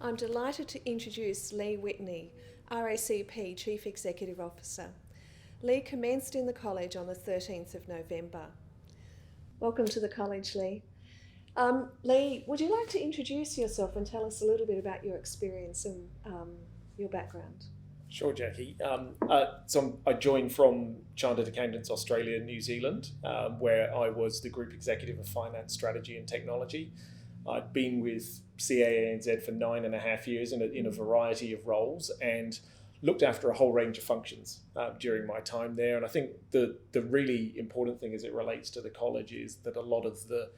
I'm delighted to introduce Lee Whitney, RACP Chief Executive Officer. Lee commenced in the college on the 13th of November. Welcome to the college, Lee. Lee, would you like to introduce yourself and tell us a little bit about your experience and your background? Sure, Jackie. I joined from Chartered Accountants Australia, New Zealand, where I was the Group Executive of Finance, Strategy and Technology. I'd been with CAANZ for 9.5 years in a variety of roles and looked after a whole range of functions during my time there. And I think the really important thing as it relates to the college is that a lot of the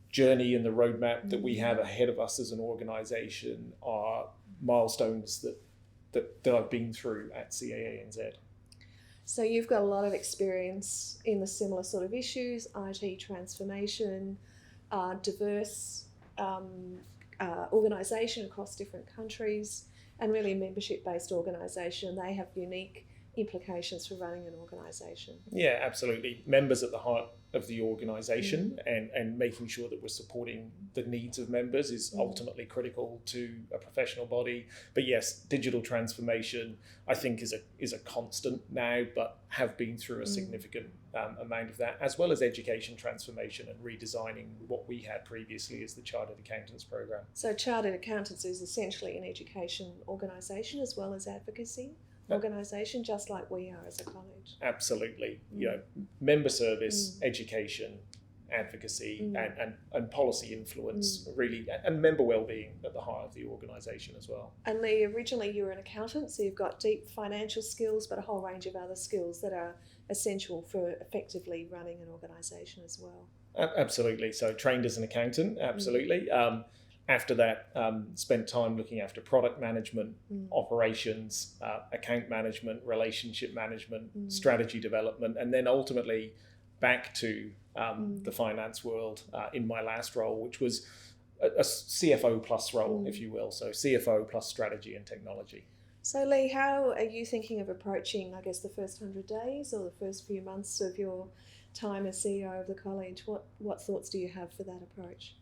journey and the roadmap that we have ahead of us as an organisation are milestones that I've been through at CAANZ. So you've got a lot of experience in the similar sort of issues, IT transformation, diverse organisation across different countries, and really a membership-based organisation. They have unique implications for running an organisation. Yeah, absolutely. Members at the heart of the organisation and making sure that we're supporting the needs of members is ultimately critical to a professional body. But yes, digital transformation I think is a constant now, but have been through a significant amount of that, as well as education transformation and redesigning what we had previously as the Chartered Accountants program. So Chartered Accountants is essentially an education organisation as well as advocacy organisation, just like we are as a college. Absolutely. Member service, education, advocacy and policy influence really, and member wellbeing at the heart of the organisation as well. And Lee, originally you were an accountant, so you've got deep financial skills but a whole range of other skills that are essential for effectively running an organisation as well. Absolutely. So trained as an accountant, absolutely. After that, spent time looking after product management, operations, account management, relationship management, strategy development, and then ultimately back to the finance world in my last role, which was a CFO plus role, if you will. So CFO plus strategy and technology. So Lee, how are you thinking of approaching, I guess, the first 100 days or the first few months of your time as CEO of the college? What thoughts do you have for that approach?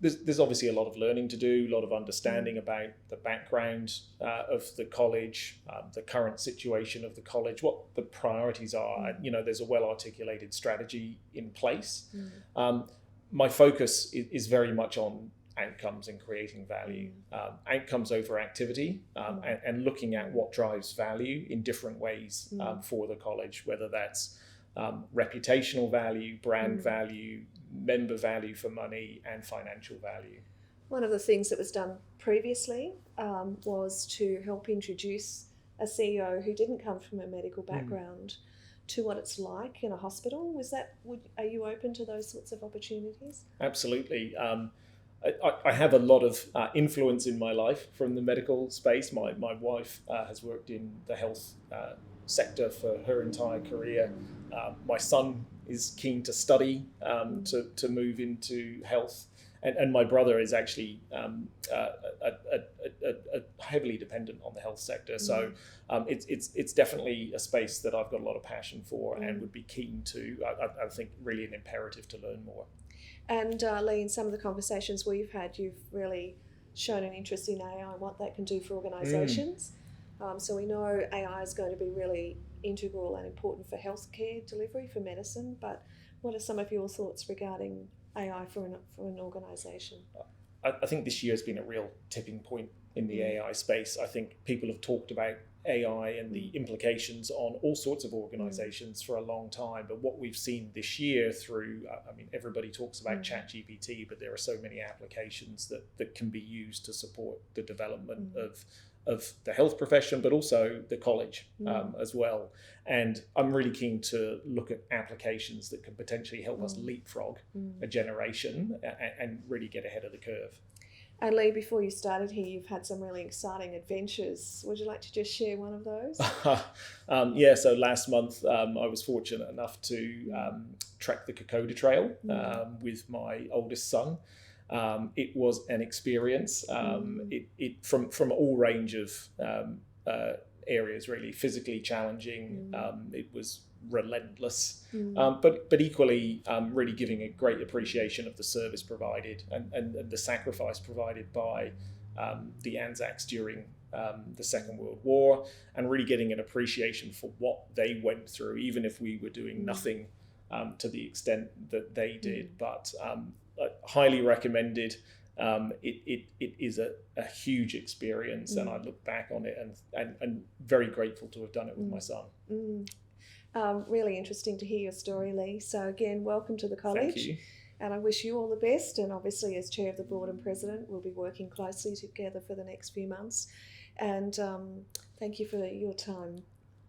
There's obviously a lot of learning to do, a lot of understanding about the background of the college, the current situation of the college, what the priorities are. There's a well-articulated strategy in place. My focus is very much on outcomes and creating value, outcomes over activity, and looking at what drives value in different ways for the college, whether that's reputational value, brand value, member value for money, and financial value. One of the things that was done previously was to help introduce a CEO who didn't come from a medical background to what it's like in a hospital. Are you open to those sorts of opportunities? Absolutely. I have a lot of influence in my life from the medical space. My wife has worked in the health sector for her entire career. My son is keen to study to move into health, and my brother is actually heavily dependent on the health sector. So it's definitely a space that I've got a lot of passion for and would be keen to. I think really an imperative to learn more. And Lee, in some of the conversations we've had, you've really shown an interest in AI and what that can do for organisations. So we know AI is going to be really integral and important for healthcare delivery, for medicine, but what are some of your thoughts regarding AI for an organisation? I think this year has been a real tipping point in the AI space. I think people have talked about AI and the implications on all sorts of organisations for a long time, but what we've seen this year through, everybody talks about ChatGPT, but there are so many applications that can be used to support the development of the health profession, but also the college as well. And I'm really keen to look at applications that can potentially help us leapfrog a generation and really get ahead of the curve. And Lee, before you started here, you've had some really exciting adventures. Would you like to just share one of those? So last month I was fortunate enough to trek the Kokoda Trail with my oldest son. It was an experience. It from all range of areas, really physically challenging. It was relentless, but equally really giving a great appreciation of the service provided and the sacrifice provided by the Anzacs during the Second World War, and really getting an appreciation for what they went through, even if we were doing nothing to the extent that they did. But highly recommended. It is a huge experience, and I look back on it and very grateful to have done it with my son. Really interesting to hear your story, Lee. So again, welcome to the college. Thank you. And I wish you all the best. And obviously, as chair of the board and president, we'll be working closely together for the next few months. And thank you for your time.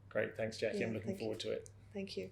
Great. Thanks, Jackie. I'm looking forward to it. Thank you.